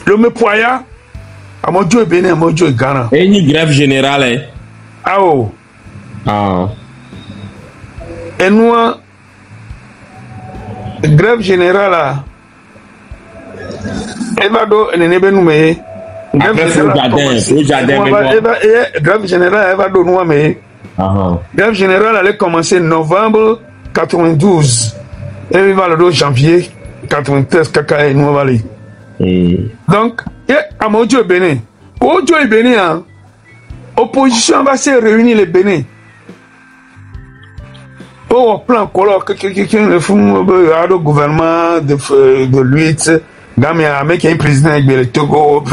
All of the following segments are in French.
Le Mepoya, à mon Dieu Bénin, à mon Dieu Ghana. Et une grève générale, hein? Ah oh. Ah. Et nous, grève générale là. Evado nebe nous mais grève générale Evado nous mais grève générale allait commencer novembre 92 et il va le janvier 93 kaka nous va aller. Donc à mon Dieu Bénin. Au Dieu Bénin, opposition va se réunir les Bénin. Au plan color quelqu'un le fond le gouvernement de l'UIT Gamia avec un président avec le Togo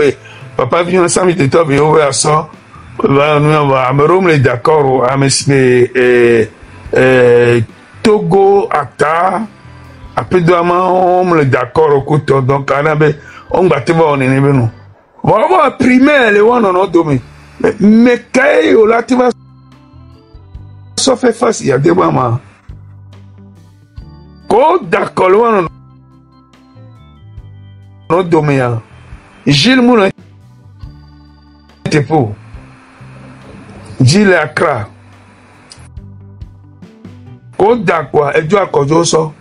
papa vient ensemble de toi et on va ça va nous va me remettre d'accord à monsieur Togo acta après doamant on le d'accord au couteau donc on va te voir on est nous voilà primaire les one on a domaine mais quand là tu vas ça fait face il y a des moments ko d'accord on no domaine Gilles Mouna était pour Gilles Accra ko d'accord et tu as kojo so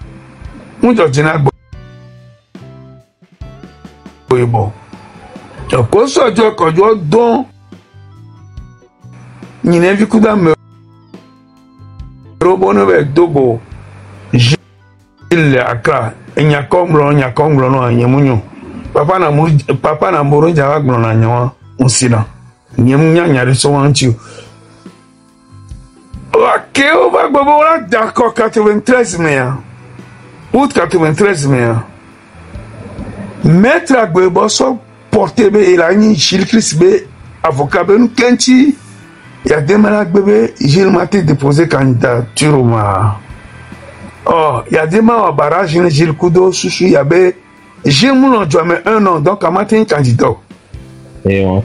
mon jina bon ko so jo kojo don ni ne vi kuda me robono be dogo Gilles Accra nyakomlo no nyemunyo papa na moro jawa gbon na nyawa nsina nyemunya nyare so wanchi ok on va gbogbo la d'accord 93 mai août 93 mai maître agbebo so porter be elani Gilles Christ be avocat be nkenchi ya demana gbebe Gilles Maté déposer candidature ma oh il y a des gens au barrage Gilles Kudo Souchou y avait Gilles Moulon Djouame 1 an donc à matin candidat et on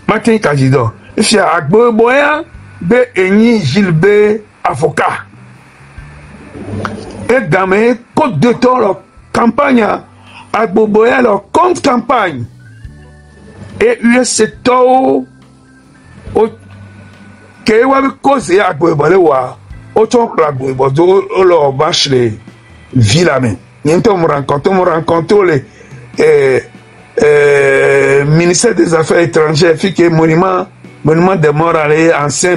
matin candidat il y a Agbo Boya be Eni Gilles B avocat et gamé côte de temps leur campagne Agbo Boya leur contre campagne et USC Tao au Kewa be cause Agbo Boya autant que la bourgeoisie, on leur bâche les villes. On rencontre les ministère des Affaires étrangères, fait que monument des morts allés anciens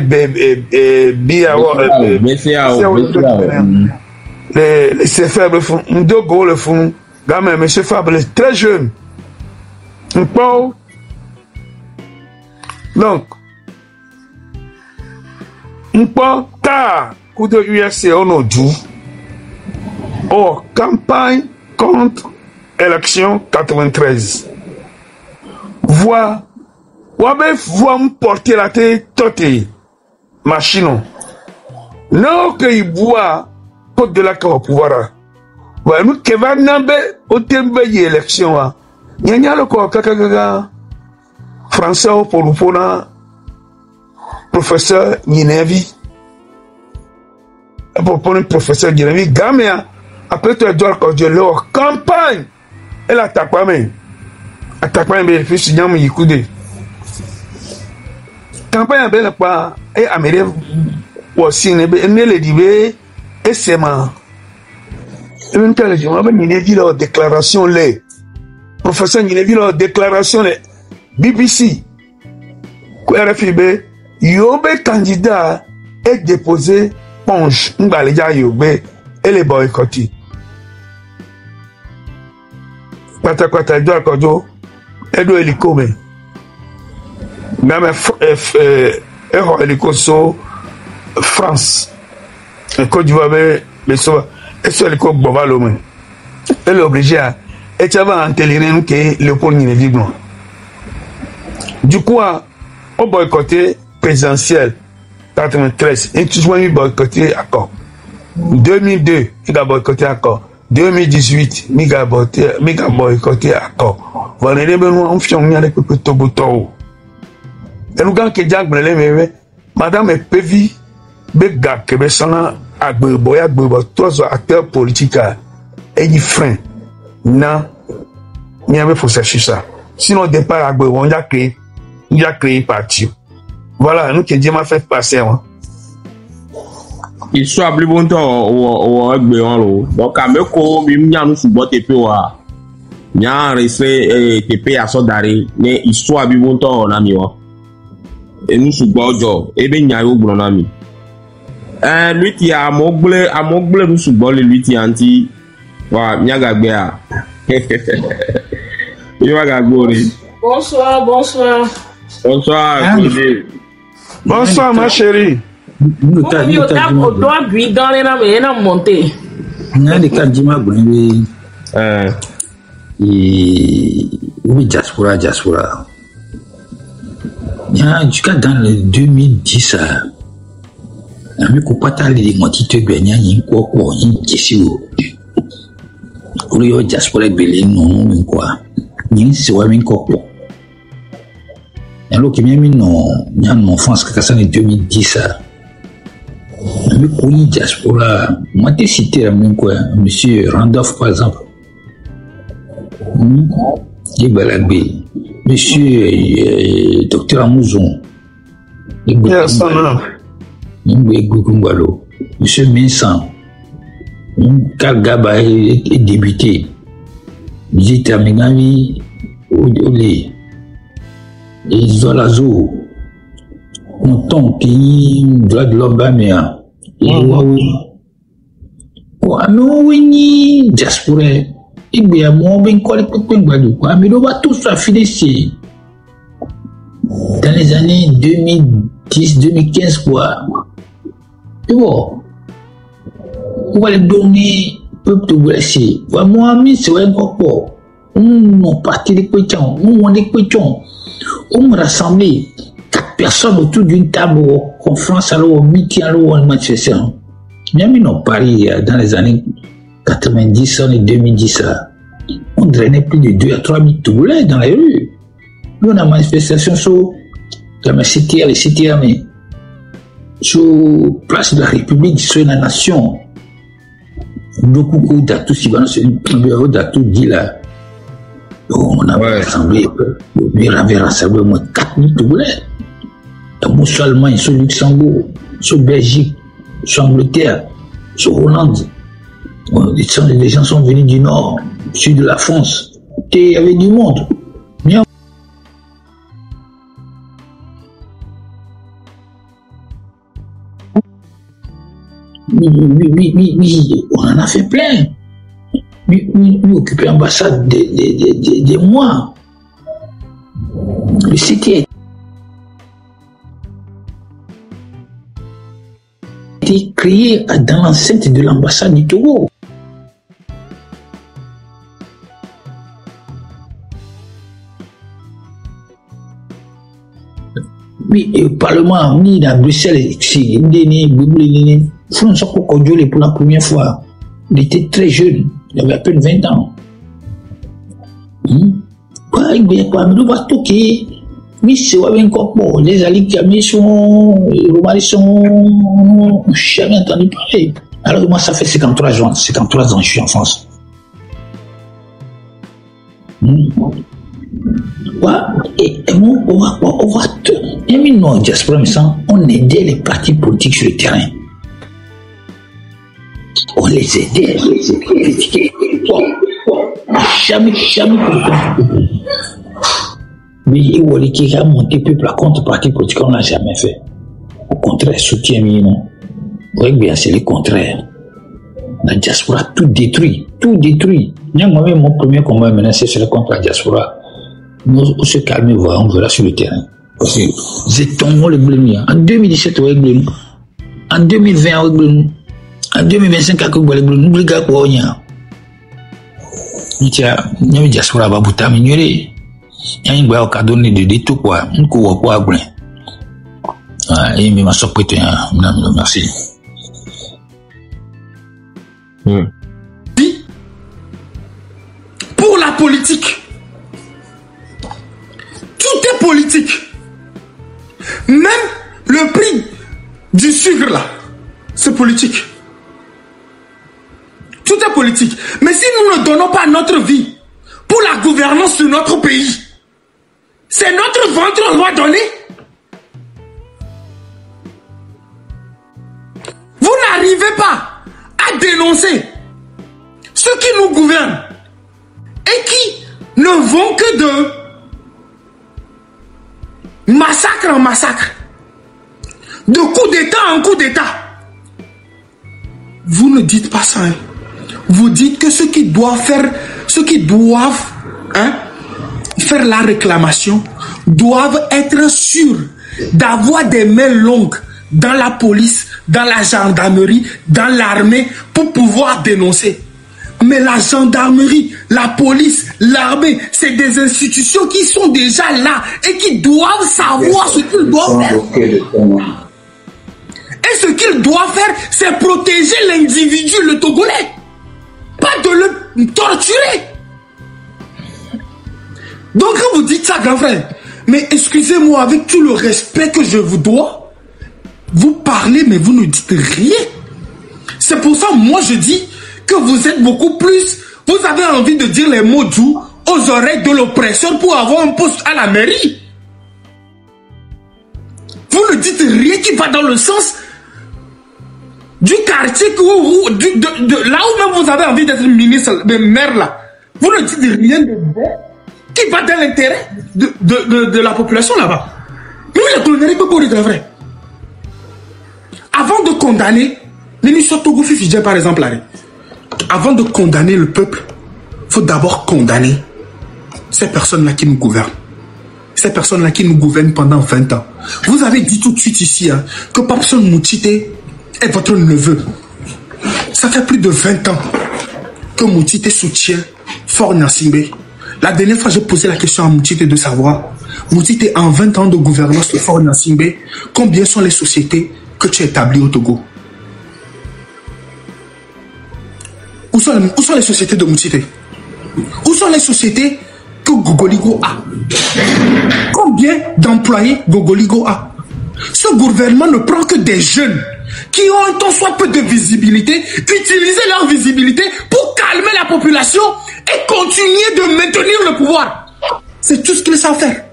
les faibles font, deux gros le font, gamin, monsieur Fabre, très jeune. Donc, tard. Coup de USC on a dit campagne contre élection 93 voix me porter la tête toté machine non que il boit pour de la au pouvoir ouais nous que va nambe au tembe élection nya le ko kaka français pour na professeur Ninevi pour le professeur Guilherme Gamia après tu as dit que leur campagne elle attaque pas mais bénéfice n'y a pas eu campagne belle pas et américain aussi ne le dit et c'est ma et même quand je m'avais ni dit leur déclaration les professeur ni dit leur déclaration les BBC RFIB yobe candidat est déposé ponge ngbalija yobe ele boycotti kwata jo akojo edo elikome ngame eho elikoso France Côte d'Ivoire be so eso eliko gboba lo me ele obligé à et tu vas enterrer que Léopold Ninevi blanc du coup au boycotté présidentiel 93 et tu vois boycotté accord 2002 il a boycotté accord 2018 il a boycotté accord voilà les nous on fait on y a les peu toboto et nous quand que Jack Brelé madame Pevi bega que be sana agboya tous acteurs politiques et ni frein na ni avait faut chercher ça Sinon, départ à Goué, on a créé parti. Voilà, nous qui Dieu m'a fait passer. Hein. Il soit plus bon temps au Béon. Donc, à me co, il y a nous sous botte et puis, il y a un respect TP à son d'arrêt, mais il soit plus bon temps, on a mis. Et nous sous botte, et bien, il y a eu bon ami. Lui qui a moglé, nous sous botte, lui qui anti. Wa Nyagabea. Bonsoir. Bonsoir. Bonsoir, ma chérie. Vous doit lui dans les names et non monter. N'a des cas d'ima brûlé. Oui, diaspora. Jusqu'à dans le 2010, ami kupata les motifs gagnants, il quoi, il question. Pour diaspora belé non quoi ni se wa min ko alors que même non ni en enfance que ça en 2010 mais pour une diaspora moi te citer même quoi monsieur Randolph par exemple Balabé monsieur docteur Amouzon monsieur Vincent Kagaba est débuté. J'ai terminé les Zolazo. On tombe qui droit de l'homme baméa. Non, oui, diaspora. Et bien, moi, ben, quoi, mais on va tous affiler dans les années 2010-2015, quoi. Tu vois? On va les donner peuple de blessé. Moi, c'est un corps. On partit des pétons, on des pétons. On rassemblé 4 personnes autour d'une table aux conférences, alors au meeting, alors en manifestation. Même non Paris, dans les années 90, et 2010, on drainait plus de 2 à 3 000 Toulais dans les rues. Nous, on a manifestation sur la cité, les cités armées, sur place de la République, sur la nation. Beaucoup d'actes si on d'actes dit là on a rassemblé il avait rassemblé au moins 4 000 Toulais sur Allemagne, sur Luxembourg, sur Belgique, sur Angleterre, sur Hollande. Les gens sont venus du nord, du sud de la France, il y avait du monde. Oui, on en a fait plein. Lui occuper l'ambassade des mois. Le site a été créé dans l'enceinte de l'ambassade du Togo. Oui, et au Parlement, ni à Bruxelles, François Kokodjole pour la première fois. Il était très jeune, il avait à peine 20 ans. Les alliés qui sont, les Romains sont jamais entendu parler. Alors moi, ça fait 53 ans que je suis en France. On aidait les partis politiques sur le terrain. On les aidait. Jamais. Mais il a monté peuple contre parti politique, on n'a jamais fait. Au contraire, soutien non. Oui, bien, c'est le contraire. La diaspora tout détruit. Moi-même, mon premier combat menacé, c'est contre la diaspora. Nous, on se calme, on verra sur le terrain. Parce que c'est tombé le blême. En 2017, on est blême. En 2020, on est blême. En 2025, on est blême. Nous, les gars, on est blême. La diaspora va bouter à mignorer. Il y a une boîte qui a donné de tout quoi. On ne voit pas blême. Et il m'a surpris. Merci. Pour la politique, tout est politique. Même le prix du sucre là, c'est politique. Tout est politique. Mais si nous ne donnons pas notre vie pour la gouvernance de notre pays, C'est notre ventre qu'on doit donner. Vous n'arrivez pas à dénoncer ceux qui nous gouvernent et qui ne vont que de massacre en massacre, de coup d'État en coup d'État. Vous ne dites pas ça. Hein. Vous dites que ceux qui doivent faire la réclamation doivent être sûrs d'avoir des mains longues dans la police, dans la gendarmerie, dans l'armée pour pouvoir dénoncer. Mais la gendarmerie, la police, l'armée, c'est des institutions qui sont déjà là et qui doivent savoir ce qu'ils doivent faire. Et ce qu'ils doivent faire, c'est protéger l'individu, le Togolais. Pas de le torturer. Donc quand vous dites ça, grand frère, mais excusez-moi, avec tout le respect que je vous dois, vous parlez mais vous ne dites rien. C'est pour ça, moi je dis que vous êtes beaucoup plus, vous avez envie de dire les mots doux aux oreilles de l'oppresseur pour avoir un poste à la mairie. Vous ne dites rien qui va dans le sens du quartier là où même vous avez envie d'être ministre, de maire là. Vous ne dites rien de bon qui va dans l'intérêt de la population là-bas. Mais la colonnerie peut pas être vrai. Avant de condamner, ministre Togo Fifidja par exemple, avant de condamner le peuple, il faut d'abord condamner ces personnes-là qui nous gouvernent. Ces personnes-là qui nous gouvernent pendant 20 ans. Vous avez dit tout de suite ici que Papson Moutite est votre neveu. Ça fait plus de 20 ans que Moutite soutient Fort Gnassingbé. La dernière fois, j'ai posé la question à Moutite de savoir, Moutite, en 20 ans de gouvernance de Fort Gnassingbé, combien sont les sociétés que tu as établies au Togo? Où sont les sociétés de Moutite? Où sont les sociétés que Gogoligo a? Combien d'employés Gogoligo a? Ce gouvernement ne prend que des jeunes qui ont un tant soit peu de visibilité, utiliser leur visibilité pour calmer la population et continuer de maintenir le pouvoir. C'est tout ce qu'ils savent faire.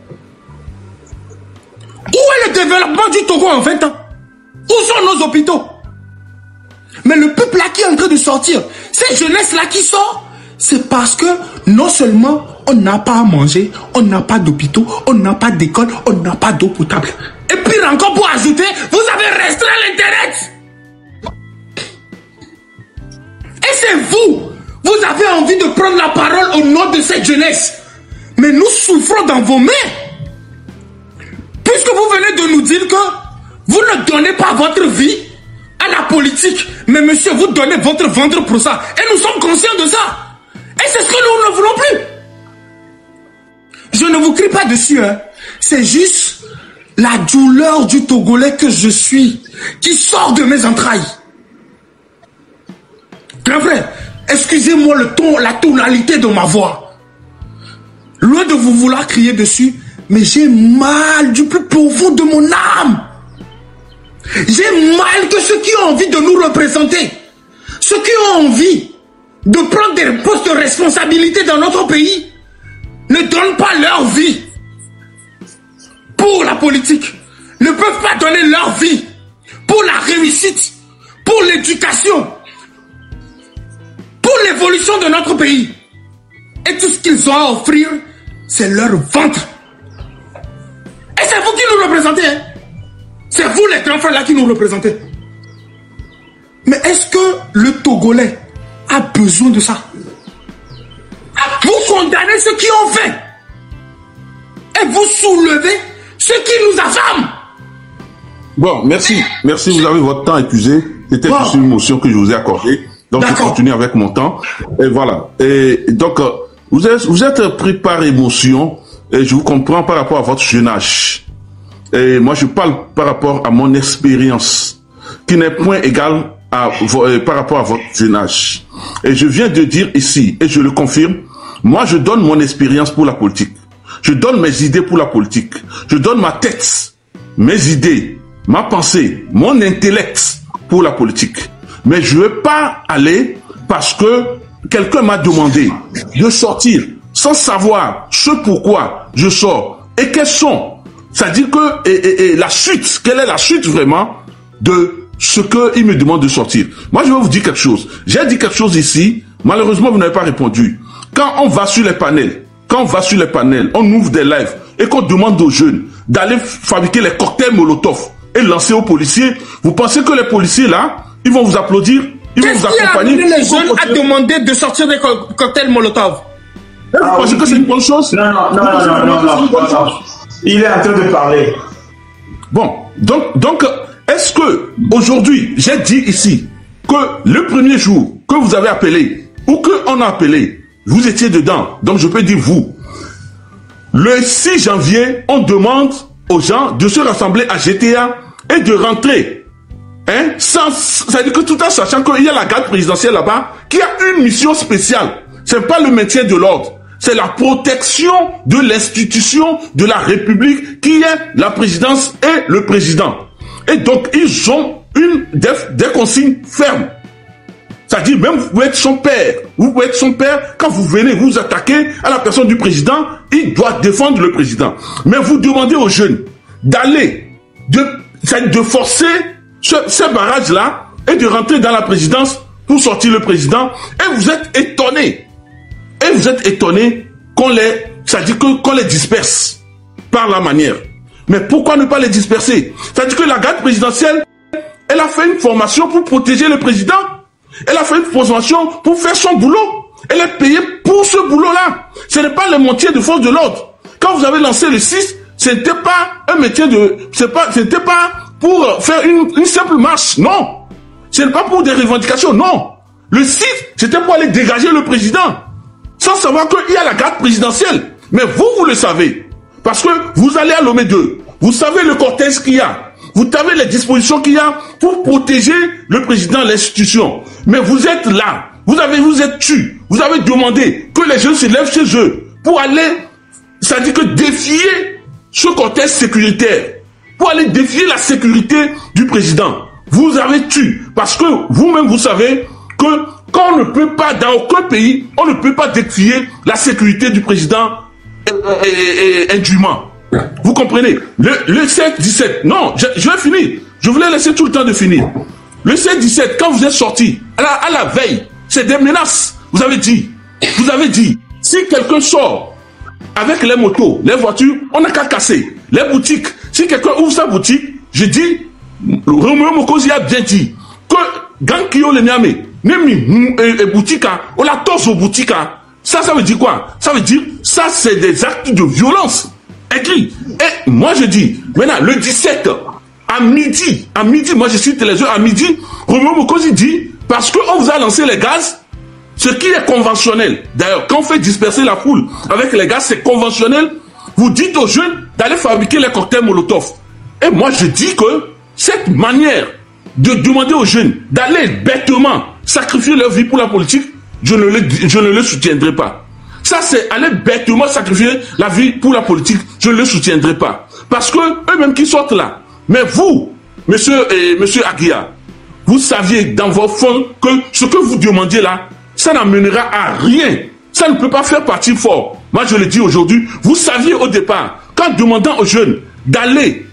Où est le développement du Togo en 20 ans? Où sont nos hôpitaux? Mais le peuple là qui est en train de sortir, cette jeunesse-là qui sort, c'est parce que non seulement on n'a pas à manger, on n'a pas d'hôpitaux, on n'a pas d'école, on n'a pas d'eau potable. Et puis encore pour ajouter, vous avez restreint l'Internet. Et c'est vous avez envie de prendre la parole au nom de cette jeunesse. Mais nous souffrons dans vos mains. Puisque vous venez de nous dire que vous ne donnez pas votre vie à la politique, mais monsieur, vous donnez votre ventre pour ça. Et nous sommes conscients de ça. Et c'est ce que nous ne voulons plus. Je ne vous crie pas dessus, hein. C'est juste la douleur du Togolais que je suis qui sort de mes entrailles. Grand frère, excusez-moi le ton, la tonalité de ma voix. Loin de vous vouloir crier dessus, mais j'ai mal du plus profond de mon âme. J'ai mal que ceux qui ont envie de nous représenter, ceux qui ont envie de prendre des postes de responsabilité dans notre pays, ne donnent pas leur vie pour la politique, ne peuvent pas donner leur vie pour la réussite, pour l'éducation, pour l'évolution de notre pays. Et tout ce qu'ils ont à offrir, c'est leur ventre. Et c'est vous qui nous représentez, hein? C'est vous les grands frères là qui nous représentez. Mais est-ce que le Togolais a besoin de ça? Vous condamnez ceux qui ont fait et vous soulevez ceux qui nous affament. Bon, merci, vous avez votre temps épuisé. C'était juste une motion que je vous ai accordée. Donc je continue avec mon temps. Et voilà. Et donc vous êtes pris par émotion et je vous comprends par rapport à votre jeune âge. Et moi je parle par rapport à mon expérience qui n'est point égale par rapport à votre jeune âge. Et je viens de dire ici, et je le confirme, moi je donne mon expérience pour la politique. Je donne mes idées pour la politique. Je donne ma tête, mes idées, ma pensée, mon intellect pour la politique. Mais je ne veux pas aller parce que quelqu'un m'a demandé de sortir sans savoir ce pourquoi je sors Et quelles sont, c'est-à-dire que, et la suite, quelle est la suite vraiment de ce qu'il me demande de sortir? Moi, je vais vous dire quelque chose. J'ai dit quelque chose ici, malheureusement, vous n'avez pas répondu. Quand on va sur les panels, on ouvre des lives et qu'on demande aux jeunes d'aller fabriquer les cocktails Molotov et lancer aux policiers, vous pensez que les policiers là, ils vont vous applaudir, ils vont vous accompagner? Qu'est-ce qui a amené les jeunes à demander de sortir des cocktails Molotov? Vous pensez que c'est une bonne chose? Non. Il est en train de parler. Bon, donc, est-ce que aujourd'hui, j'ai dit ici que le premier jour que vous avez appelé ou qu'on a appelé, vous étiez dedans. Donc je peux dire vous. Le 6 janvier, on demande aux gens de se rassembler à GTA et de rentrer. Hein? C'est-à-dire que tout en sachant qu'il y a la garde présidentielle là-bas qui a une mission spéciale. C'est pas le maintien de l'ordre. C'est la protection de l'institution de la République qui est la présidence et le président. Et donc, ils ont des consignes fermes. C'est-à-dire, même vous pouvez être son père. Vous pouvez être son père, quand vous venez vous attaquer à la personne du président, il doit défendre le président. Mais vous demandez aux jeunes d'aller, de forcer ces barrages-là et de rentrer dans la présidence pour sortir le président. Et vous êtes étonnés. Qu'on les disperse par la manière. Mais pourquoi ne pas les disperser? C'est-à-dire que la garde présidentielle, elle a fait une formation pour protéger le président. Elle a fait une formation pour faire son boulot. Elle est payée pour ce boulot-là. Ce n'est pas le métier de force de l'ordre. Quand vous avez lancé le 6, ce n'était pas un métier c'était pas pour faire une simple marche. Non. Ce n'est pas pour des revendications. Non. Le 6, c'était pour aller dégager le président. Sans savoir qu'il y a la garde présidentielle. Mais vous le savez. Parce que vous allez à Lomé 2. Vous savez le cortège qu'il y a. Vous savez les dispositions qu'il y a pour protéger le président, l'institution. Mais vous êtes là. Vous êtes tu. Vous avez demandé que les jeunes se lèvent chez eux pour aller, ça dit que défier ce cortège sécuritaire. Pour aller défier la sécurité du président. Vous avez tu. Parce que vous-même, vous savez que quand on ne peut pas, dans aucun pays, on ne peut pas défier la sécurité du président indûment. Vous comprenez? Le 7-17, non, je vais finir. Je voulais laisser tout le temps de finir. Le 7-17, quand vous êtes sorti, à la veille, c'est des menaces. Vous avez dit, si quelqu'un sort avec les motos, les voitures, on n'a qu'à casser. Les boutiques, si quelqu'un ouvre sa boutique, je dis, Roméo Mokosi a bien dit, que gang qui ont le niamé, même boutique, on la torse aux boutiques, ça veut dire quoi? Ça veut dire, ça c'est des actes de violence. Écrit. Et moi je dis, maintenant, le 17, à midi, moi je cite les heures, à midi, Roméo Mokosi dit, parce qu'on vous a lancé les gaz, ce qui est conventionnel. D'ailleurs, quand on fait disperser la foule avec les gaz, c'est conventionnel. Vous dites aux jeunes d'aller fabriquer les cocktails Molotov. Et moi je dis que cette manière de demander aux jeunes d'aller bêtement sacrifier leur vie pour la politique, je ne le soutiendrai pas. Ça, c'est aller bêtement sacrifier la vie pour la politique. Je ne le soutiendrai pas. Parce que eux-mêmes qui sortent là. Mais vous, monsieur Aguiar, vous saviez dans vos fonds que ce que vous demandiez là, ça n'amènera à rien. Ça ne peut pas faire partie fort. Moi, je le dis aujourd'hui. Vous saviez au départ, qu'en demandant aux jeunes d'aller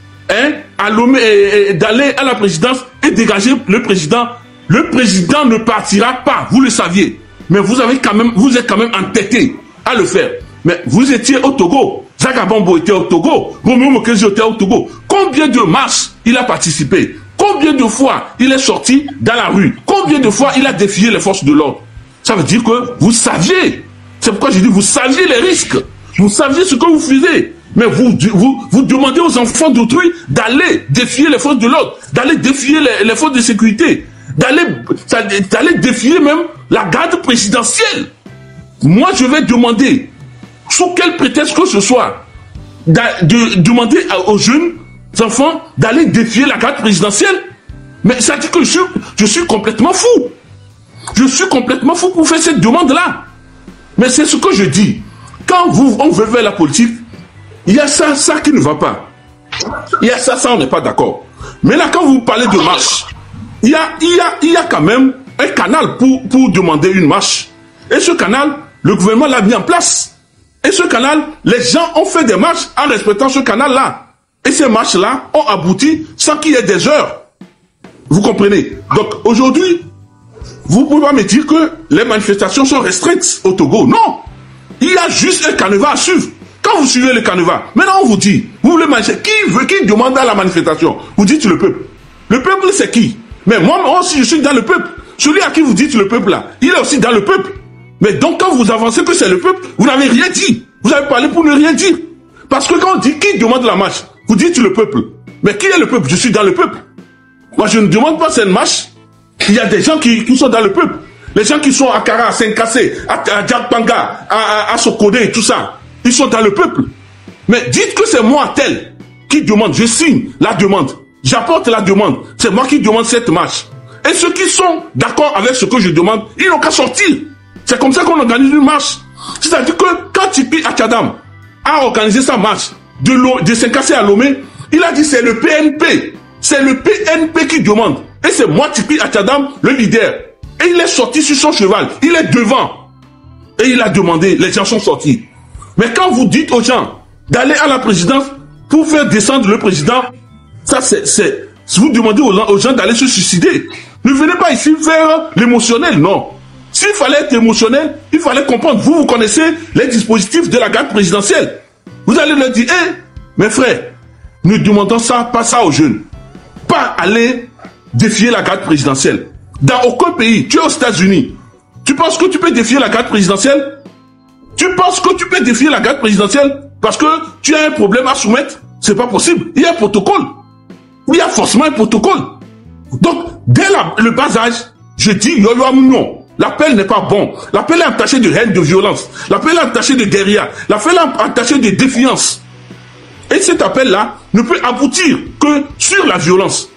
d'aller à la présidence et dégager le président ne partira pas. Vous le saviez. Mais vous êtes quand même entêté à le faire. Mais vous étiez au Togo. Zagabambo était au Togo. Roméo Mokosi était au Togo. Combien de marches il a participé? Combien de fois il est sorti dans la rue? Combien de fois il a défié les forces de l'ordre? Ça veut dire que vous saviez. C'est pourquoi je dis vous saviez les risques. Vous saviez ce que vous faisiez. Mais vous demandez aux enfants d'autrui d'aller défier les forces de l'ordre, d'aller défier les forces de sécurité, d'aller défier même la garde présidentielle. Moi, je vais demander, sous quel prétexte que ce soit, de demander aux jeunes enfants d'aller défier la garde présidentielle. Mais ça dit que je suis complètement fou. Je suis complètement fou pour faire cette demande-là. Mais c'est ce que je dis. Quand on veut faire la politique, il y a ça qui ne va pas. Il y a ça on n'est pas d'accord. Mais là, quand vous parlez de marche, il y a quand même un canal pour demander une marche. Et ce canal, le gouvernement l'a mis en place. Et ce canal, les gens ont fait des marches en respectant ce canal-là. Et ces marches-là ont abouti sans qu'il y ait des heures. Vous comprenez? Donc aujourd'hui, vous pouvez pas me dire que les manifestations sont restreintes au Togo. Non! Il y a juste un canevas à suivre. Quand vous suivez le canevas, maintenant on vous dit, vous voulez manifester, qui demande à la manifestation? Vous dites le peuple. Le peuple c'est qui? Mais moi aussi je suis dans le peuple. Celui à qui vous dites le peuple là, il est aussi dans le peuple. Mais donc quand vous avancez que c'est le peuple, vous n'avez rien dit. Vous avez parlé pour ne rien dire. Parce que quand on dit qui demande la marche, vous dites le peuple. Mais qui est le peuple? Je suis dans le peuple. Moi je ne demande pas cette marche. Il y a des gens qui sont dans le peuple. Les gens qui sont à Kara, à Saint-Cassé, à Djakpanga, à Sokodé, tout ça, ils sont dans le peuple. Mais dites que c'est moi tel qui demande, je signe la demande, j'apporte la demande, c'est moi qui demande cette marche. Et ceux qui sont d'accord avec ce que je demande, ils n'ont qu'à sortir. C'est comme ça qu'on organise une marche. C'est-à-dire que quand Tipi Achadam a organisé sa marche de Saint-Cassé à Lomé, il a dit c'est le PNP. C'est le PNP qui demande. Et c'est moi, Tipi Achadam, le leader. Et il est sorti sur son cheval. Il est devant. Et il a demandé. Les gens sont sortis. Mais quand vous dites aux gens d'aller à la présidence pour faire descendre le président, ça c'est... Vous demandez aux gens d'aller se suicider. Ne venez pas ici faire l'émotionnel, non. S'il fallait être émotionnel, il fallait comprendre. Vous connaissez les dispositifs de la garde présidentielle. Vous allez leur dire, mes frères, nous demandons ça, pas ça aux jeunes. Pas aller défier la garde présidentielle. Dans aucun pays, tu es aux États-Unis. Tu penses que tu peux défier la garde présidentielle? Tu penses que tu peux défier la garde présidentielle parce que tu as un problème à soumettre? C'est pas possible. Il y a un protocole. Il y a forcément un protocole. Donc, dès le bas âge, je dis, non. L'appel n'est pas bon. L'appel est entaché de haine, de violence. L'appel est entaché de guérilla. L'appel est entaché de défiance. Et cet appel-là ne peut aboutir que sur la violence.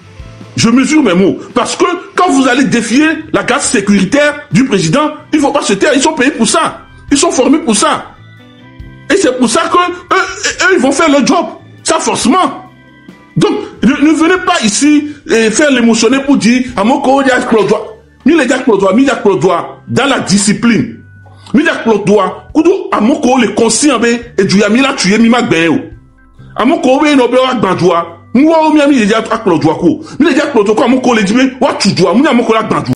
Je mesure mes mots. Parce que quand vous allez défier la garde sécuritaire du président, il ne faut pas se taire. Ils sont payés pour ça. Ils sont formés pour ça. Et c'est pour ça que eux, ils vont faire leur job. Ça, forcément. Donc, ne venez pas ici faire l'émotionner pour dire Amoko Diak Plodoa. Dans la discipline. Midak Plodoa. Kudo Amoko le conscient et du Yamila tuye Mimak Beo. Amoko be no be wa gbanjoa. Mwa o mi ami le Diak Plodoa ko. Mi le Diak Plodoa ko Amoko le dime wa tudua. Muna Amoko la gbanjoa.